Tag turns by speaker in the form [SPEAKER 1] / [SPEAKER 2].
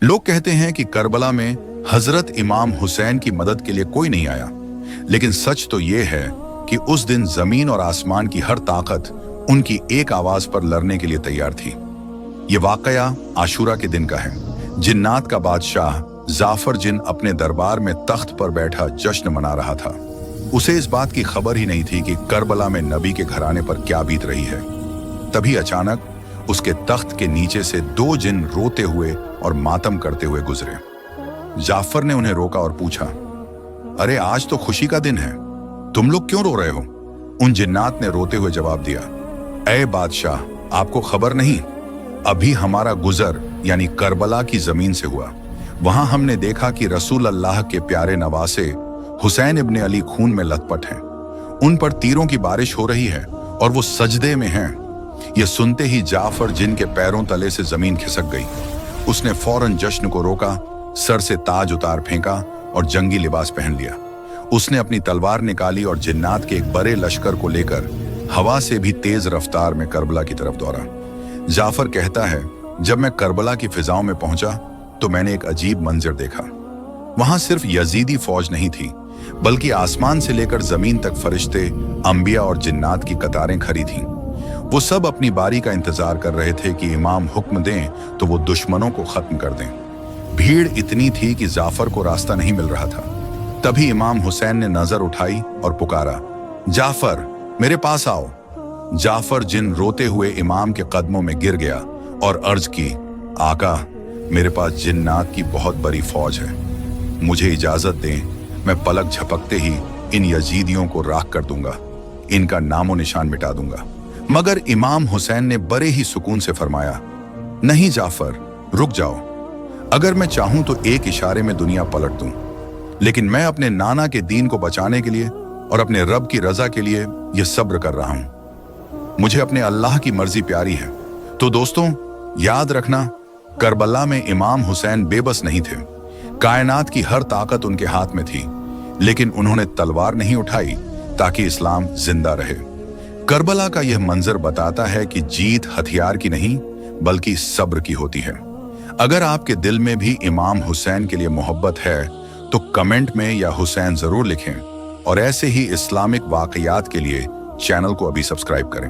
[SPEAKER 1] लोग कहते हैं कि करबला में हजरत इमाम हुसैन की मदद के लिए कोई नहीं आया, लेकिन सच तो ये है कि उस दिन जमीन और आसमान की हर ताकत उनकी एक आवाज पर लड़ने के लिए तैयार थी। ये वाकया आशूरा के दिन का है। जिन्नात का बादशाह जाफर जिन अपने दरबार में तख्त पर बैठा जश्न मना रहा था। उसे इस बात की खबर ही नहीं थी कि करबला में नबी के घराने पर क्या बीत रही है। तभी अचानक उसके तख्त के नीचे से दो जिन रोते हुए और मातम करते हुए गुजरे। जाफर ने उन्हें रोका और पूछा, अरे आज तो खुशी का दिन है, तुम लोग क्यों रो रहे हो? उन जिन्नात ने रोते हुए जवाब दिया, ऐ बादशाह, आपको खबर नहीं, अभी हमारा गुजर यानी करबला की जमीन से हुआ। वहां हमने देखा कि रसूल अल्लाह के प्यारे नवासे हुसैन इब्ने अली खून में लथपथ हैं। उन पर तीरों की बारिश हो रही है और वो सजदे में हैं। यह सुनते ही जाफर जिन के पैरों तले से जमीन खिसक गई। उसने फौरन जश्न को रोका, सर से ताज उतार फेंका और जंगी लिबास पहन लिया। उसने अपनी तलवार निकाली और जिन्नात के एक बड़े लश्कर को लेकर हवा से भी तेज रफ्तार में करबला की तरफ दौड़ा। जाफर कहता है, जब मैं करबला की फिजाओं में पहुंचा तो मैंने एक अजीब मंजर देखा। वहां सिर्फ यजीदी फौज नहीं थी, बल्कि आसमान से लेकर जमीन तक फरिश्ते, अंबिया और जिन्नात की कतारें खड़ी थीं। वो सब अपनी बारी का इंतजार कर रहे थे कि इमाम हुक्म दें तो वो दुश्मनों को खत्म कर दें। भीड़ इतनी थी कि जाफर को रास्ता नहीं मिल रहा था। तभी इमाम हुसैन ने नजर उठाई और पुकारा, जाफर मेरे पास आओ। जाफर जिन रोते हुए इमाम के कदमों में गिर गया और अर्ज की, आका मेरे पास जिन्नात की बहुत बड़ी फौज है, मुझे इजाजत दें, मैं पलक झपकते ही इन यजीदियों को राख कर दूंगा, इनका नामो निशान मिटा दूंगा। मगर इमाम हुसैन ने बड़े ही सुकून से फरमाया, नहीं जाफर, रुक जाओ। अगर मैं चाहूं तो एक इशारे में दुनिया पलट दूं, लेकिन मैं अपने नाना के दीन को बचाने के लिए और अपने रब की रजा के लिए यह सब्र कर रहा हूं। मुझे अपने अल्लाह की मर्जी प्यारी है। तो दोस्तों, याद रखना, करबला में इमाम हुसैन बेबस नहीं थे। कायनात की हर ताकत उनके हाथ में थी, लेकिन उन्होंने तलवार नहीं उठाई ताकि इस्लाम जिंदा रहे। करबला का यह मंजर बताता है कि जीत हथियार की नहीं बल्कि सब्र की होती है। अगर आपके दिल में भी इमाम हुसैन के लिए मोहब्बत है तो कमेंट में या हुसैन जरूर लिखें, और ऐसे ही इस्लामिक वाकयात के लिए चैनल को अभी सब्सक्राइब करें।